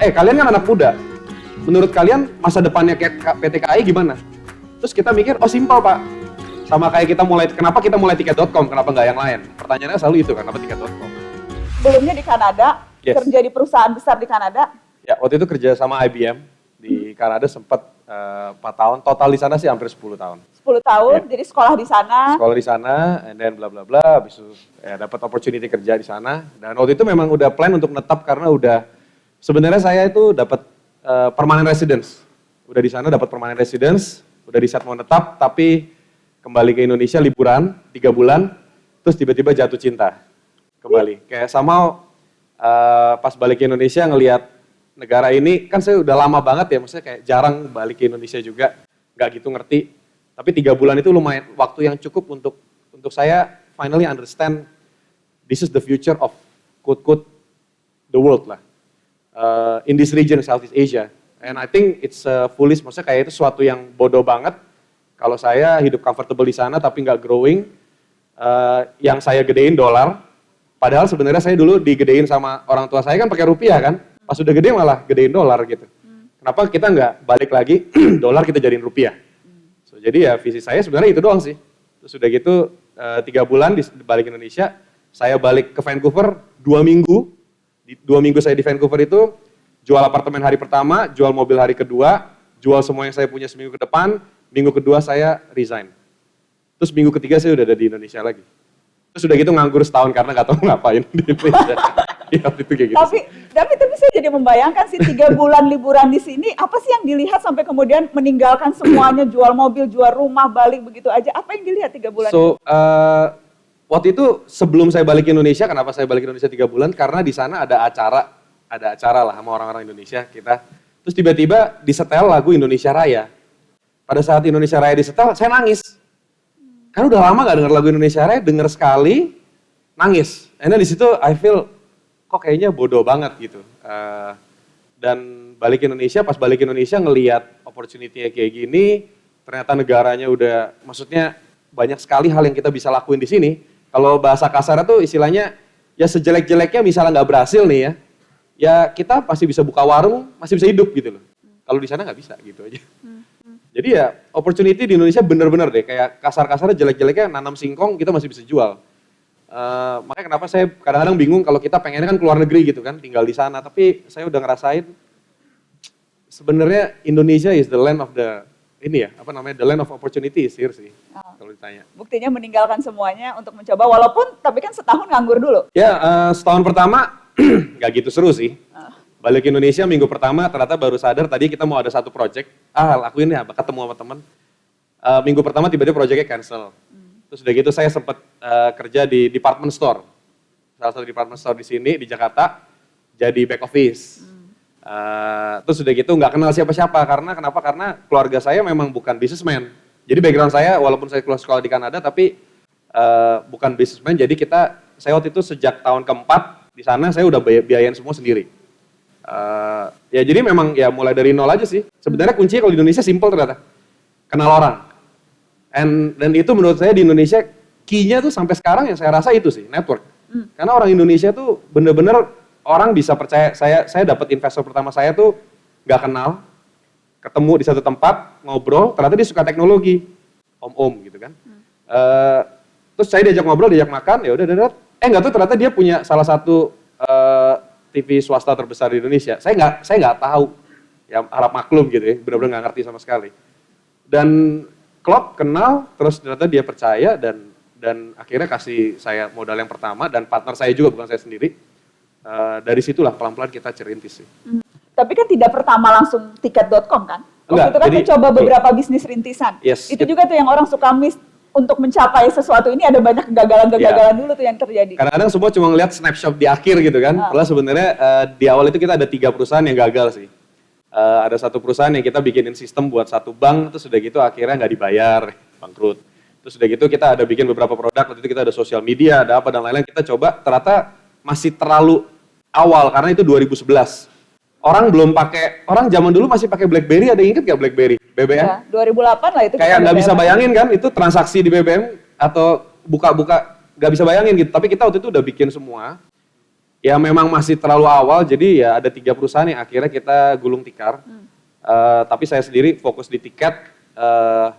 kalian kan anak muda, menurut kalian masa depannya PT KAI gimana? Terus kita mikir, oh simpel Pak, sama kayak kenapa kita mulai tiket.com, kenapa nggak yang lain? Pertanyaannya selalu itu, kenapa tiket.com? Sebelumnya di Kanada, kerja di perusahaan besar di Kanada. Ya, waktu itu kerja sama IBM di Kanada sempat 4 tahun, total di sana sih hampir 10 tahun. 10 tahun, jadi sekolah di sana. Sekolah di sana, and then bla bla bla, habis itu dapat opportunity kerja di sana. Dan waktu itu memang udah plan untuk netap karena sebenarnya saya itu dapat permanent residence. Udah di sana dapat permanent residence, udah di set mau netap, tapi kembali ke Indonesia liburan 3 bulan, terus tiba-tiba jatuh cinta kembali. Kayak sama pas balik ke Indonesia ngelihat negara ini, kan saya udah lama banget ya, maksudnya kayak jarang balik ke Indonesia juga, nggak gitu ngerti. Tapi 3 bulan itu lumayan waktu yang cukup untuk saya finally understand this is the future of quote the world lah. In this region, Southeast Asia. And I think it's foolish, maksudnya kayak itu suatu yang bodoh banget. Kalau saya hidup comfortable di sana tapi nggak growing, yang saya gedein dolar, padahal sebenarnya saya dulu digedein sama orang tua saya kan pakai rupiah kan, pas udah gede malah gedein dolar gitu. Kenapa kita nggak balik lagi dolar kita jadiin rupiah? Jadi ya visi saya sebenarnya itu doang sih. Terus udah gitu 3 bulan balik Indonesia, saya balik ke Vancouver 2 minggu. 2 minggu saya di Vancouver itu jual apartemen hari pertama, jual mobil hari kedua, jual semua yang saya punya seminggu ke depan, minggu kedua saya resign. Terus minggu ketiga saya udah ada di Indonesia lagi. Terus udah gitu nganggur setahun karena gak tahu ngapain di Indonesia. Ya, itu kayak gitu. Tapi saya jadi membayangkan sih 3 bulan liburan di sini, apa sih yang dilihat sampai kemudian meninggalkan semuanya, jual mobil, jual rumah, balik begitu aja. Apa yang dilihat 3 bulan itu? Waktu itu sebelum saya balik ke Indonesia, kenapa saya balik ke Indonesia 3 bulan? Karena di sana ada acara lah sama orang-orang Indonesia kita. Terus tiba-tiba disetel lagu Indonesia Raya. Pada saat Indonesia Raya disetel, saya nangis. Karena udah lama gak denger lagu Indonesia Raya, denger sekali, nangis. Karena di situ I feel, kok kayaknya bodoh banget gitu. Dan balik ke Indonesia, pas balik ke Indonesia ngelihat opportunity-nya kayak gini, ternyata negaranya udah, maksudnya banyak sekali hal yang kita bisa lakuin di sini. Kalau bahasa kasar itu istilahnya, ya sejelek-jeleknya misalnya nggak berhasil nih ya kita pasti bisa buka warung, masih bisa hidup gitu loh. Kalau di sana nggak bisa gitu aja. Jadi ya opportunity di Indonesia bener-bener deh, kayak kasar-kasarnya jelek-jeleknya nanam singkong kita masih bisa jual. Makanya kenapa saya kadang-kadang bingung kalau kita pengennya kan keluar negeri gitu kan, tinggal di sana. Tapi saya udah ngerasain sebenarnya Indonesia is the land of the the land of opportunities here sih, kalau ditanya. Buktinya meninggalkan semuanya untuk mencoba, walaupun tapi kan setahun nganggur dulu. Ya, setahun pertama nggak gitu seru sih. Balik ke Indonesia minggu pertama ternyata baru sadar tadi kita mau ada satu project, lakuin ya, ketemu sama teman. Minggu pertama tiba-tiba projectnya cancel. Terus udah gitu saya sempat kerja di department store. Salah satu department store di sini, di Jakarta, jadi back office. Terus udah gitu nggak kenal siapa-siapa, karena keluarga saya memang bukan businessman. Jadi background saya, walaupun saya keluar sekolah di Kanada, tapi bukan businessman, jadi saya waktu itu sejak tahun keempat di sana, saya udah biayain semua sendiri. Ya jadi memang ya mulai dari nol aja sih. Sebenarnya kuncinya kalau di Indonesia simple ternyata, kenal orang. Dan itu menurut saya di Indonesia, key-nya tuh sampai sekarang yang saya rasa itu sih, network. Karena orang Indonesia tuh bener-bener orang bisa percaya, saya dapat investor pertama saya tuh nggak kenal, ketemu di satu tempat, ngobrol, ternyata dia suka teknologi, om gitu kan. Terus saya diajak ngobrol, diajak makan, ya udah, nggak tuh ternyata dia punya salah satu TV swasta terbesar di Indonesia. Saya nggak tahu, ya harap maklum gitu ya, benar-benar nggak ngerti sama sekali. Dan klop kenal, terus ternyata dia percaya dan akhirnya kasih saya modal yang pertama dan partner saya juga bukan saya sendiri. Dari situlah pelan-pelan kita cerintis sih. Tapi kan tidak pertama langsung tiket.com kan? Waktu itu kan mencoba beberapa bisnis rintisan. Yes, itu juga tuh yang orang suka miss, untuk mencapai sesuatu ini ada banyak kegagalan-kegagalan dulu tuh yang terjadi. Kadang-kadang semua cuma ngeliat snapshot di akhir gitu kan. Padahal sebenarnya di awal itu kita ada 3 perusahaan yang gagal sih. Ada satu perusahaan yang kita bikinin sistem buat satu bank, terus udah gitu akhirnya nggak dibayar, bangkrut. Terus udah gitu kita ada bikin beberapa produk, waktu itu kita ada sosial media, ada apa dan lain-lain, kita coba, ternyata masih terlalu awal karena itu 2011. Orang belum pakai, orang zaman dulu masih pakai BlackBerry, ada yang inget gak BlackBerry? BBM? Ya, 2008 lah itu. Kayak nggak bisa bayangin kan, itu transaksi di BBM atau buka-buka, nggak bisa bayangin gitu. Tapi kita waktu itu udah bikin semua, ya memang masih terlalu awal, jadi ya ada 3 perusahaan yang akhirnya kita gulung tikar. Tapi saya sendiri fokus di tiket,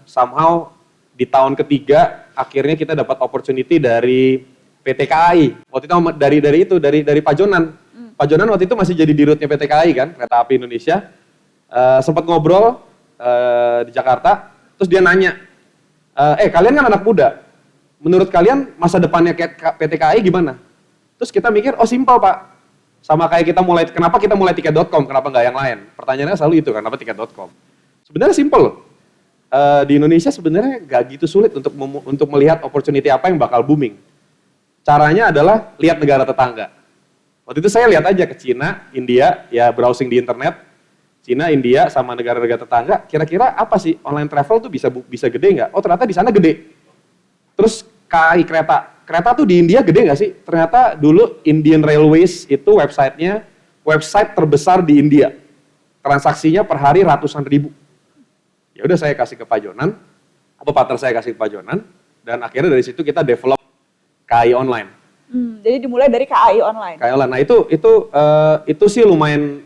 somehow di tahun ketiga akhirnya kita dapat opportunity dari PT KAI. Waktu itu dari Pak Jonan. Pak Jonan waktu itu masih jadi dirutnya PT KAI kan, Kereta Api Indonesia. Sempat ngobrol di Jakarta, terus dia nanya, kalian kan anak muda, menurut kalian masa depannya PT KAI gimana? Terus kita mikir, oh simpel Pak, sama kayak kenapa kita mulai tiket.com, kenapa nggak yang lain? Pertanyaannya selalu itu, kenapa tiket.com? Sebenarnya simpel, di Indonesia sebenarnya nggak gitu sulit untuk melihat opportunity apa yang bakal booming. Caranya adalah lihat negara tetangga. Waktu itu saya lihat aja ke Cina, India, ya browsing di internet, Cina, India, sama negara-negara tetangga, kira-kira apa sih online travel tuh bisa gede nggak? Oh ternyata di sana gede. Terus KAI kereta tuh di India gede nggak sih? Ternyata dulu Indian Railways itu website terbesar di India. Transaksinya per hari ratusan ribu. Ya udah saya kasih ke Pak Jonan, partner saya kasih ke Pak Jonan, dan akhirnya dari situ kita develop KAI Online. Jadi dimulai dari KAI Online. KAI Online. Nah itu sih lumayan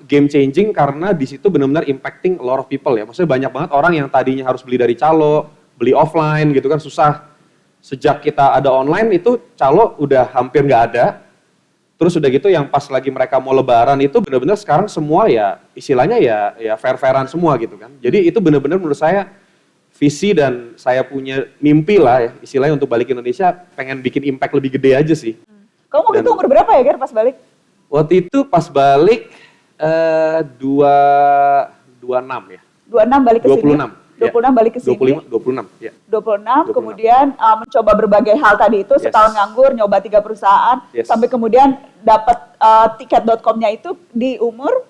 game changing karena di situ benar-benar impacting a lot of people ya. Maksudnya banyak banget orang yang tadinya harus beli dari calo, beli offline gitu kan susah. Sejak kita ada online itu calo udah hampir nggak ada. Terus udah gitu yang pas lagi mereka mau lebaran itu benar-benar sekarang semua ya istilahnya ya fair-fairan semua gitu kan. Jadi itu benar-benar menurut saya visi dan saya punya mimpi lah ya istilahnya untuk balik ke Indonesia pengen bikin impact lebih gede aja sih. Kamu waktu itu umur berapa ya Ger pas balik? Waktu itu pas balik 26 ya. 26 balik ke sini? 26 balik ke sini? 26 ya. 26 kemudian mencoba berbagai hal tadi itu, setahun nganggur, nyoba 3 perusahaan, sampai kemudian dapat tiket.com-nya itu di umur?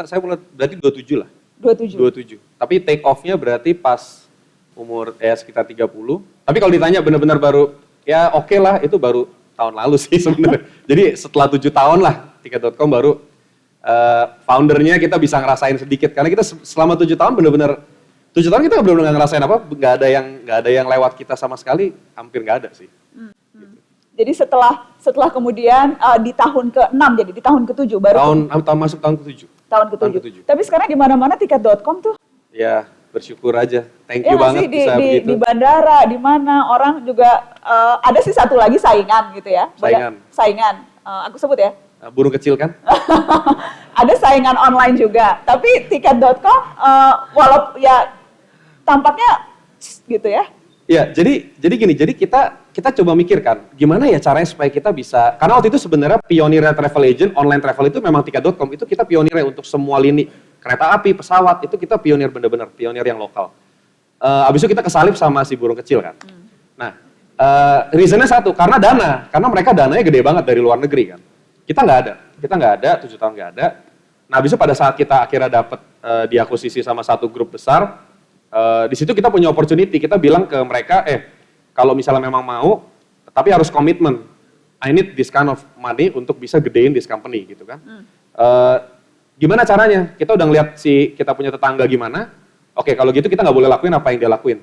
Saya mulai berarti 27 lah. 27. Tapi take off-nya berarti pas umur sekitar 30. Tapi kalau ditanya benar-benar baru, ya oke lah itu baru tahun lalu sih sebenarnya. Jadi setelah 7 tahun lah tiket.com baru foundernya kita bisa ngerasain sedikit. Karena kita selama 7 tahun benar-benar 7 tahun kita benar-benar ngerasain apa, nggak ada yang lewat kita sama sekali, hampir nggak ada sih. Jadi setelah kemudian di tahun ke-6 jadi di tahun ke-7 baru masuk tahun ke-7. Tahun ke-7. Tapi sekarang di mana-mana tiket.com tuh. Ya, bersyukur aja. Thank you banget bisa begitu. Di bandara, di mana orang juga ada sih satu lagi saingan gitu ya. Saingan. Aku sebut ya. Burung kecil kan? Ada saingan online juga. Tapi tiket.com walaupun ya tampaknya gitu ya. Ya, jadi gini, jadi kita coba mikirkan gimana ya caranya supaya kita bisa, karena waktu itu sebenarnya pionirnya travel agent, online travel itu memang tiket.com, itu kita pionirnya untuk semua lini, kereta api, pesawat, itu kita pionir bener-bener, pionir yang lokal. Abis itu kita kesalip sama si burung kecil kan. Nah, reasonnya satu, karena mereka dananya gede banget dari luar negeri kan. Kita nggak ada, 7 tahun nggak ada. Nah, abis itu pada saat kita akhirnya dapat diakuisisi sama satu grup besar, di situ kita punya opportunity, kita bilang ke mereka, kalau misalnya memang mau, tapi harus komitmen. I need this kind of money untuk bisa gedein this company gitu kan. Gimana caranya? Kita udah ngeliat kita punya tetangga gimana. Oke, kalau gitu kita nggak boleh lakuin apa yang dia lakuin.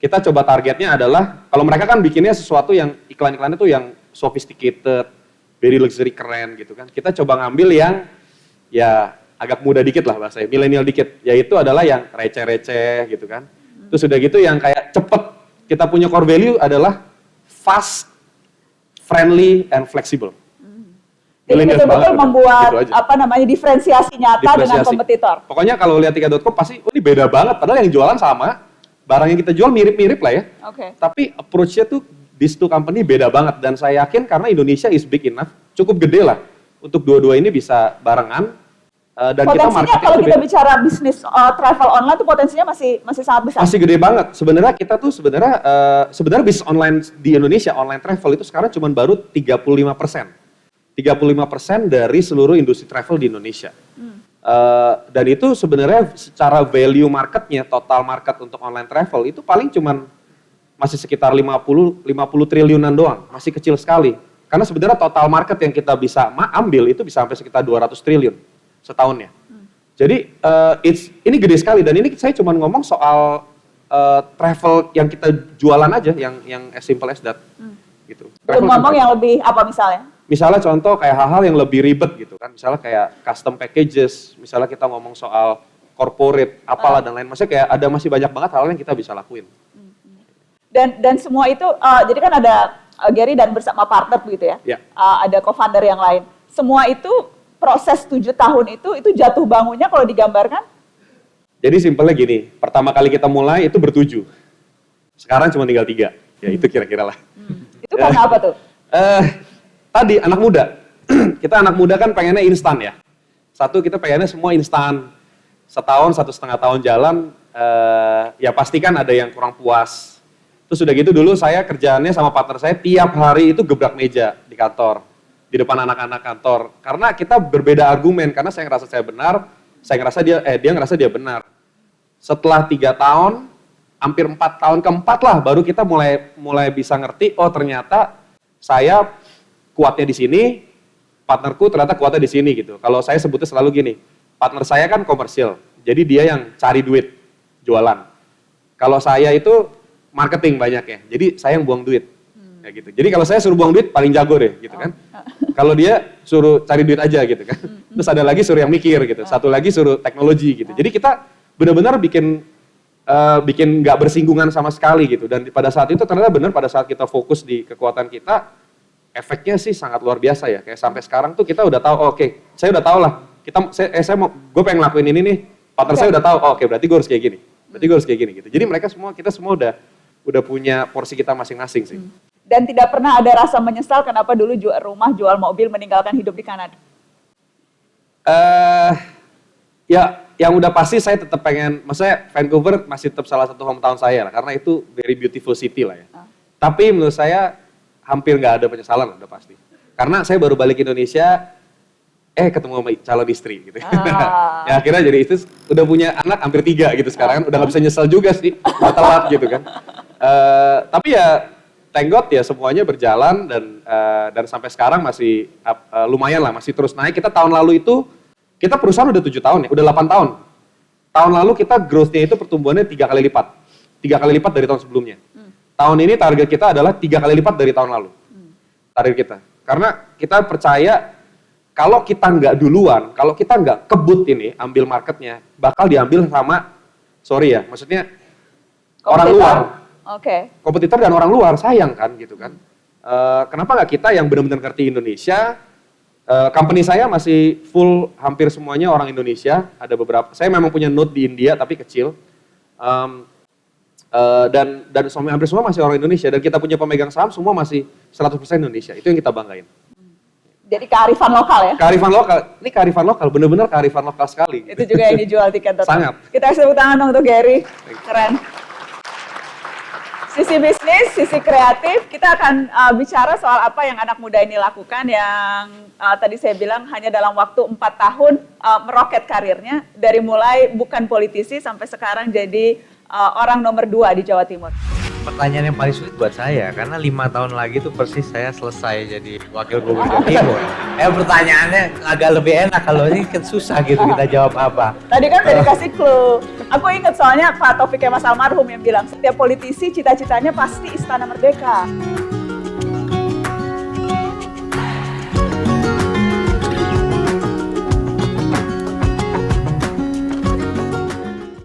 Kita coba targetnya adalah, kalau mereka kan bikinnya sesuatu yang iklan-iklannya tuh yang sophisticated, very luxury, keren gitu kan. Kita coba ngambil yang ya agak muda dikit lah bahasanya, milenial dikit. Yaitu adalah yang receh-receh gitu kan. Terus udah gitu yang kayak cepet. Kita punya core value adalah fast, friendly, and flexible. Jadi betul-betul membuat gitu diferensiasi nyata dengan kompetitor. Pokoknya kalau lihat tiket.com pasti, ini beda banget. Padahal yang jualan sama, barang yang kita jual mirip-mirip lah ya. Tapi approach-nya tuh, these two company beda banget. Dan saya yakin karena Indonesia is big enough, cukup gede lah untuk dua-dua ini bisa barengan. Dan potensinya kalau kita bicara bisnis travel online itu potensinya masih sangat besar. Masih gede banget. Sebenarnya kita tuh sebenarnya bisnis online di Indonesia, online travel itu sekarang cuma baru 35%. 35% dari seluruh industri travel di Indonesia. Dan itu sebenarnya secara value marketnya, total market untuk online travel itu paling cuman masih sekitar 50 triliunan doang, masih kecil sekali. Karena sebenarnya total market yang kita bisa ambil itu bisa sampai sekitar 200 triliun. Setahunnya. Jadi ini gede sekali dan ini saya cuma ngomong soal travel yang kita jualan aja, yang as simple as that. Gitu. Belum ngomong yang lebih apa misalnya? misalnya contoh kayak hal-hal yang lebih ribet gitu kan, misalnya kayak custom packages, misalnya kita ngomong soal corporate, apalah dan lain, maksudnya kayak ada masih banyak banget hal yang kita bisa lakuin. Dan semua itu, jadi kan ada Gary dan bersama partner begitu ya, Ya. ada co-founder yang lain. Semua itu proses 7 tahun itu jatuh bangunnya kalau digambarkan? Jadi simpelnya gini, pertama kali kita mulai itu bertujuh, sekarang cuma tinggal 3, ya itu kira-kira lah. Itu karena apa tuh? Tadi anak muda, kita anak muda kan pengennya instan ya. Satu kita pengennya semua instan, setahun 1,5 tahun jalan, ya pasti kan ada yang kurang puas. Terus udah gitu dulu saya kerjaannya sama partner saya tiap hari itu gebrak meja di kantor, di depan anak-anak kantor. Karena kita berbeda argumen, karena saya ngerasa saya benar, saya ngerasa dia ngerasa dia benar. Setelah 3 tahun, hampir 4 tahun keempat lah, baru kita mulai bisa ngerti, oh ternyata saya kuatnya di sini, partnerku ternyata kuatnya di sini gitu. Kalau saya sebutnya selalu gini, partner saya kan komersil, jadi dia yang cari duit, jualan. Kalau saya itu marketing banyak ya, jadi saya yang buang duit. Kayak gitu. Jadi kalau saya suruh buang duit paling jago deh gitu kan. Kalau dia suruh cari duit aja gitu kan. Terus ada lagi suruh yang mikir gitu. Satu lagi suruh teknologi gitu. Jadi kita benar-benar bikin nggak bersinggungan sama sekali gitu. Dan pada saat itu ternyata benar pada saat kita fokus di kekuatan kita, efeknya sih sangat luar biasa ya. Kayak sampai sekarang tuh kita udah tahu, oke, saya udah tahu lah. Gue pengen ngelakuin ini nih. Partner saya udah tahu, oke, berarti gue harus kayak gini. Berarti gue harus kayak gini gitu. Jadi kita semua udah punya porsi kita masing-masing sih. Dan tidak pernah ada rasa menyesal kenapa dulu jual rumah, jual mobil, meninggalkan hidup di Kanada? Ya, yang udah pasti saya tetap pengen, maksudnya Vancouver masih tetap salah satu hometown saya lah, karena itu very beautiful city lah ya. Tapi menurut saya hampir nggak ada penyesalan udah pasti. Karena saya baru balik Indonesia, ketemu sama calon istri gitu. Ya akhirnya jadi itu udah punya anak hampir 3 gitu sekarang kan, udah nggak bisa nyesel juga sih, telat gitu kan. Tapi ya thank God ya semuanya berjalan dan sampai sekarang masih lumayan lah, masih terus naik. Kita tahun lalu itu, kita perusahaan udah 7 tahun ya, udah 8 tahun. Tahun lalu kita growth-nya itu pertumbuhannya 3 kali lipat. 3 kali lipat dari tahun sebelumnya. Tahun ini target kita adalah 3 kali lipat dari tahun lalu. Target kita. Karena kita percaya kalau kita nggak duluan, kalau kita nggak kebut ini, ambil marketnya, bakal diambil sama, sorry ya, maksudnya orang luar. Kompetitor dan orang luar, sayang kan gitu kan. Kenapa nggak kita yang benar-benar ngerti Indonesia? Company saya masih full, hampir semuanya orang Indonesia. Ada beberapa, saya memang punya node di India tapi kecil. Dan hampir semua masih orang Indonesia. Dan kita punya pemegang saham semua masih 100% Indonesia. Itu yang kita banggain. Jadi kearifan lokal ya? Kearifan lokal, ini kearifan lokal, benar-benar kearifan lokal sekali. Itu juga yang dijual tiket tetap. Sangat. Kita kasih tepuk tangan dong untuk Gary, keren. Sisi bisnis, sisi kreatif, kita akan bicara soal apa yang anak muda ini lakukan yang tadi saya bilang hanya dalam waktu 4 tahun meroket karirnya. Dari mulai bukan politisi sampai sekarang jadi orang nomor 2 di Jawa Timur. Pertanyaan yang paling sulit buat saya, karena 5 tahun lagi tuh persis saya selesai jadi wakil gubernur Timur. Pertanyaannya agak lebih enak, kalau ini kan susah gitu kita jawab apa. Tadi kan udah dikasih clue. Aku ingat soalnya Pak Taufik Kemas almarhum yang bilang, setiap politisi cita-citanya pasti Istana Merdeka.